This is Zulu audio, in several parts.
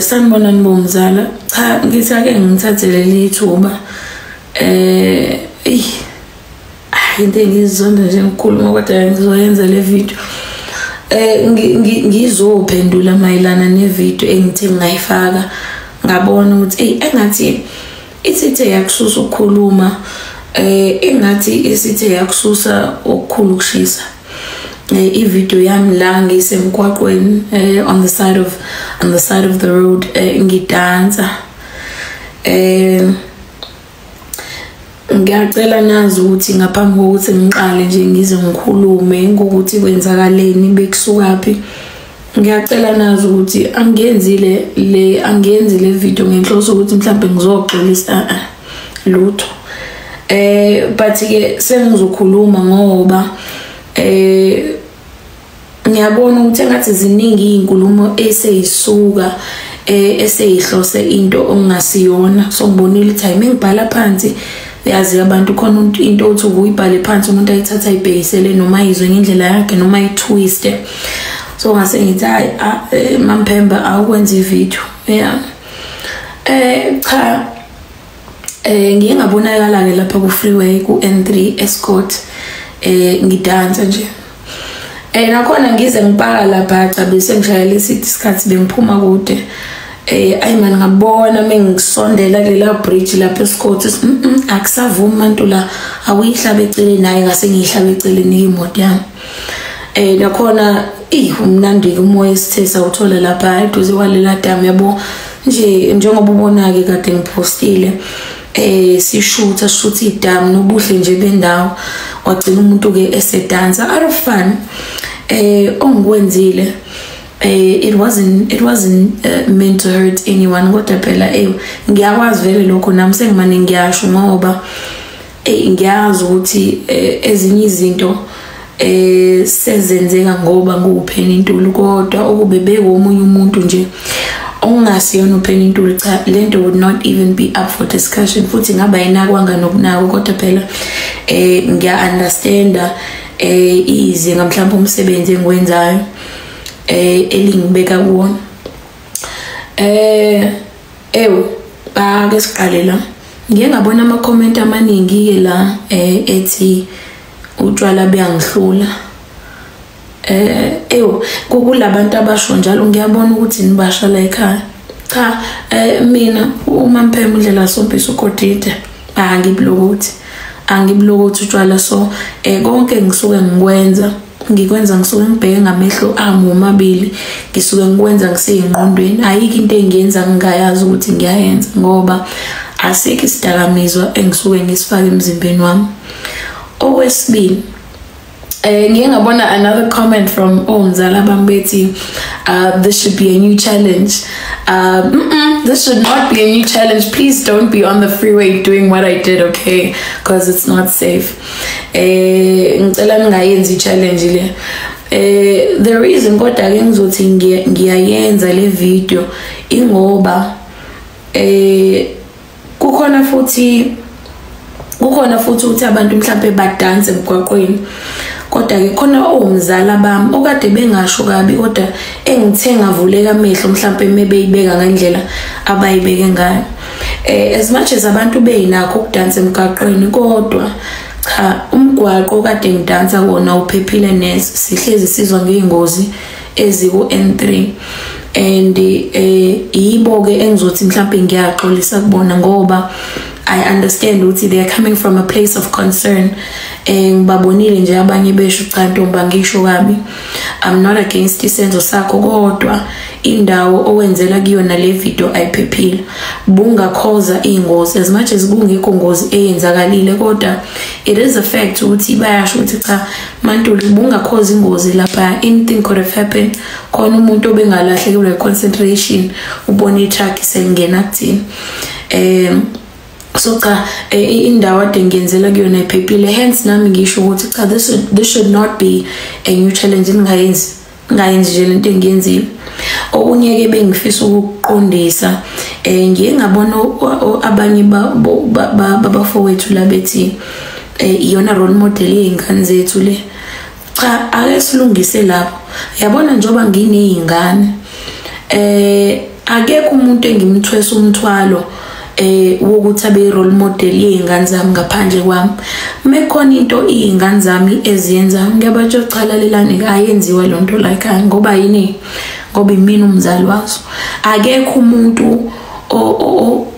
Sanibona Mbumzala, cha ngithi ake ngithathele lithuba into engizonda nje ngikhuluma kodwa ngizoyenza le video ngizophendula mayelana ne video engithe ngayifaka ngabona ukuthi engathi isithe yakususa ukukhuluma engathi isithe yakususa ukukhulu kushisa i-video yami la ngisemgwaqweni on the side of the road ngidansa ngiyacela nazi ukuthi ngaphambi kokuthi ngiqale nje ngize ngikhulume ngokuthi kwenzakaleni bekusukaphi ngiyacela nazi ukuthi angenzi le video ngenhloso ukuthi mhlambe ngizoxolisa lutho but ke sengizokhuluma ngoba ngiyabona ukuthi engathi ziningi izinkulumo eseyisuka eseyihlose into ongasiyona so ngibonile ukuthi hayi mengibhala phansi yazi abantu khona into othi ukuyibhale phansi umuntu ayithatha ayibhekisele noma izwe ngendlela yakhe noma ayitwist so ngase ngithi hayi Mamphemba awukwenza ivideo cha ngiyengabonakala ke lapha ku freeway ku N3 Escort ngidansa nje nakhona ngize ngipaka lapha cha bese ngishayela isikhathi bengiphuma kude ayimani ngabona mengisondela kulela bridge lapha eScott akusavuma umuntu la awuyihlabe eceleni naye ngase ngiyihlabe eceleni imoto yami nakhona umnandi umoya esithe sawuthola lapha eduze kwalela dam yabo nje njengoba ubona ke kade ngipostile sishutha idam nobuhle nje bendawo wagcina umuntu ke esedansa out of fun ongikwenzile it wasn't meant to hurt anyone kodwa phela ngiyakwazi vele lokho nami sengimane ngiyasho ngoba ngiyazi ukuthi ezinye izinto sezenzeka ngoba ngupheni intuli kodwa okubebeka omunye umuntu nje ongasiyona upheni intuli cha lento would not even be up for discussion futhi ngaba yinakwanga nokunako kodwa phela ngiya understanda izinga mhlawumbe umsebenzi engwenzayo elingibeka kuwona ake siqale la ngiye ngabona ama comment amaningi ke la ethi utshwala buyangihlula kulabantu abasho njalo ngiyabona ukuthi nibasha la ekhaya cha mina uMamphemba indlela sompisa ukodide angiblokuthi utshwala so konke ngisuke ngikwenza ngisuke ngibheke ngamehlo ami omabili ngisuke ngikwenza ngiseyingqondweni ayikho into engiyenza ngingayazi ukuthi ngiyayenza ngoba asikho isidakamizwa engisuke ngisifaka emzimbeni wami okwesibili ngiye ngabona another comment from Omzala Bambethi this should be a new challenge this should not be a new challenge please don't be on the freeway doing what I did okay because it's not safe ngicela ningayenzi challenge le the reason kodwa ke ngizothi ngiyayenza le video ingoba kukhona futhi ukuthi abantu mhlambe badanse emgwaqweni kodwa ke khona omzala bami okade bengasho kabi kodwa engithe ngavuleka amehlo mhlambe mebeyibeka ngendlela abayibeke ngayo as much as abantu beyinakho ukudansa emgwaqweni kodwa cha umgwaqo kade ngidansa wona uphephile neze sihlezi sizwa ngeingozi eziku N3 and yibo ke engizothi mhlambe ngiyaxolisa kubona ngoba I understand ukuthi they are coming from a place of concern ngibabonile nje abanye besho cha ntomba ngisho kabi I'm not against isenzo sakho kodwa indawo owenzela kuyona le video ayiphephile bungakhoza ingozi as much as kungekho ngozi eyenzakalile kodwa it is a fact ukuthi bayasho ukuthi cha mantuli bungakhoza ingozi lapha anything could have happened khona umuntu obengalahlekelwe concentration ubona itruck selingena kuthini so cha indawo ade ngiyenzela kuyona iphephile hence nami ngisho ukuthi cha this should not be a new challenge ngayenzi nje lento engiyenzile okunye ke bengifisa ukuqondisa ngiye ngabona abanye babafowethu labethi iyona role model yezingane zethu le cha ake silungise lapho yabona njoba nginezingane akekho umuntu engimthwesa umthwalo wokuthi abe role model yezingane zami ngaphandle kwami. Mekhona into izingane zami eziyenza ngiyabaxoxela lelani ayenziwa lonto like ngoba yini, ngoba imina umzali wazo. Akekho umuntu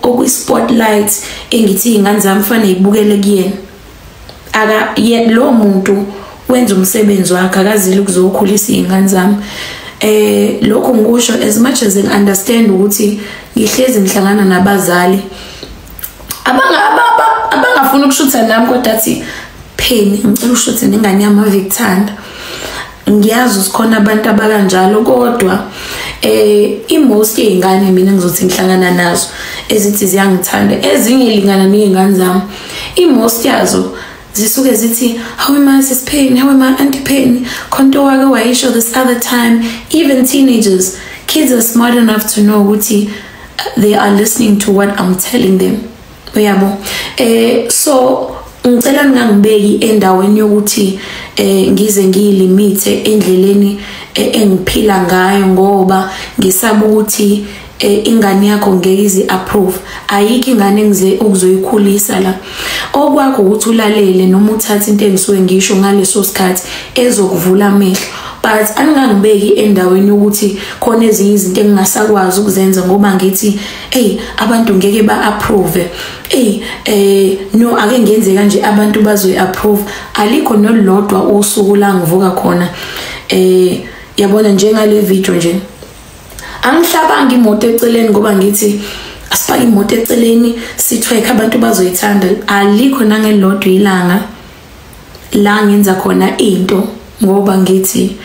okwi spotlight engithi izingane zami fanele ibukele kuyena. Lo muntu wenza umsebenzi wakhe, akazile ukuzokhulisa izingane zami. Lokho ngisho as much as I understand ukuthi ngihlezi ngihlangana nabazali abangafuna ukushutha nami kodwa athi Pheni ngicela ushuthe nengane yami Victoria. Ngiyazi usikhona abantu abakanjalo kodwa most yezingane mina ngizothi ngihlangana nazo ezithi ziyangithanda, ezinye ilingana nezingane zami, most yazo zisuke zithi how am I sis Pheni, how am I auntie Pheni, konto wake wayisho this other time. Even teenagers, kids are smart enough to know ukuthi they are listening to what I'm telling them. Uyabo? So ngicela ngangibeki endaweni yokuthi ngize ngiyilimite endleleni engiphila ngayo ngoba ngisaba ukuthi ingane yakho ngeke izi approve. Ayikho ingane engize ukuzoyikhulisa la. Okwakho ukuthi ulalele noma uthathe into engisuke ngisho ngaleso sikhathi ezokuvula amehlo. But angangibeki endaweni ukuthi khona ezinye izinto engingasakwazi ukuzenza ngoba ngithi abantu ngeke ba-approve. No, ake ngenze kanje abantu bazoyi-approve. Alikho nolodwa usuku la ngivuka khona yabona njengale video nje angihlabanga imoto eceleni ngoba ngithi asifake imoto eceleni sithweke abantu bazoyithanda. Alikho nangelodwa ilanga la ngenza khona into ngoba ngithi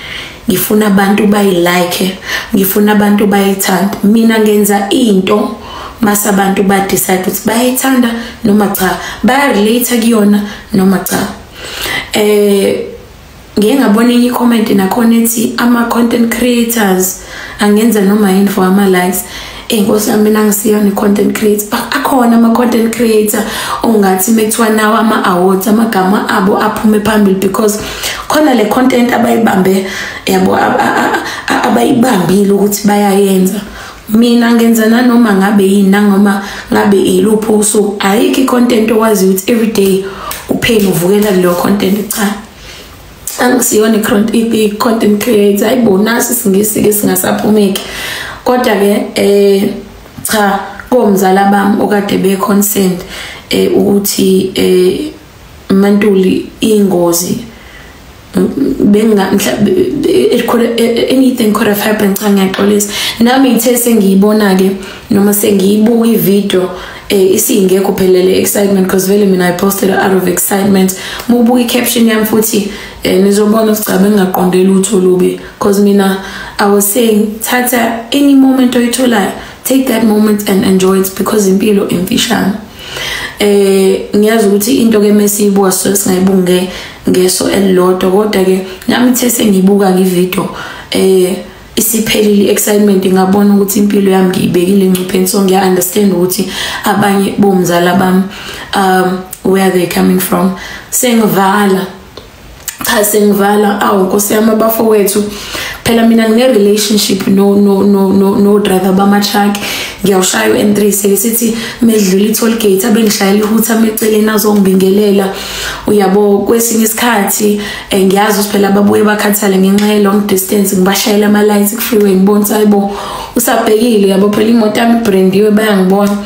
ngifuna abantu bayilike, ngifuna abantu bayithanda. Mina ngenza into mase abantu ba decide ukuthi bayithanda noma cha, baya relate kuyona noma cha. Ngeke ngabona enye comment nakhona ethi ama content creators angenza noma yini for ama likes. Inkosi yami mina ngisiyona content creator. Akhona ama content creator ongathi mekuthiwa nawo ama awards amagama abo aphume phambili because khona le content abayibambe yabo abayibambile ukuthi bayayenza. Mina ngenza nanoma ngabe yini nangoma ngabe ilupho usuku. Ayikho content owazi ukuthi every day upheni uvukela leyo content cha. Angisiyona content creator ayibonasi singisike singasaphumeki. Kodwa ke cha komzala bami okade be consent ukuthi Mantuli ingozi benga anything could have happened cha ngiyaxolisa. Nami ngithe sengiyibona ke noma sengiyibuka ivideo isingekho phelele excitement because vele mina I posted out of excitement. Mubuka caption yami futhi nizobona ukuthi cha bengaqondeli utho lubi because mina I was saying tata any moment oyithola take that moment and enjoy it because impilo imfishane. Ngiyazi ukuthi into ke mesiyibuka so singayibunge ngeso elilodwa kodwa ke nami ithe sengibuka ke video isiphelile excitement ngabona ukuthi impilo yami ngiyibekile engcupheni. So ngiya understand ukuthi abanye bomzala bami where they coming from. Sengivala Nkosi yami abafowethu phela mina ngine relationship no driver bamachak. Ngiyawushaya u-N3 sithi medlula i-toll gate abengishayela ihutha meceleni azongibingelela. Uyabo kwesinye isikhathi ngiyazi ukuthi phela babuye bakhathale ngenxa ye long distance ngibashayela ama lights ku freeway ngibona hayibo usabhekile yabo phela imoto yami brandiwe bayangibona.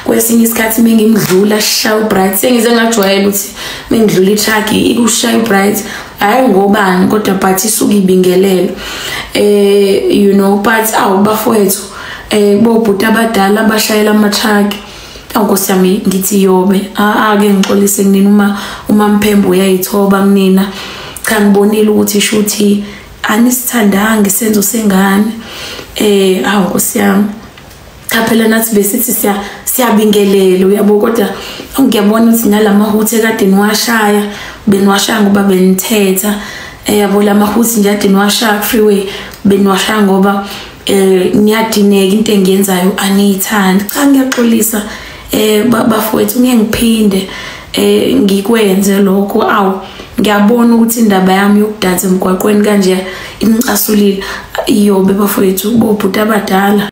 Kwesinye isikhathi mengimdlula shaya bright sengize ngajwayela ukuthi mengidlula i-truck ikushaya bright hayi ngobani kodwa but isuka ibingelelo. You know but bafowethu bobhuti abadala abashayela ama-truck. Nkosi yami ngithi yobe ake ngixolise kunina uma Mphembu uyayithoba kunina cha ngibonile ukuthi ishuthi anisithandanga isenzo sengane. Nkosi yami cha phela nathi besithi siyabingelela uyabo kodwa ngiyabona ukuthi nalamahuthe kade niwashaya beniwashaya ngoba benithetha yabo lamahuthi nje kade niwashaya freeway beniwashaya ngoba ngiyadineka into engiyenzayo aniyithandi. Cha ngiyaxolisa bafowethu ngiphinde ngikwenze lokho. Ngiyabona ukuthi indaba yami yokudansa emgwaqweni kanje imcasulile iyobe bafowethu bobhuti abadala.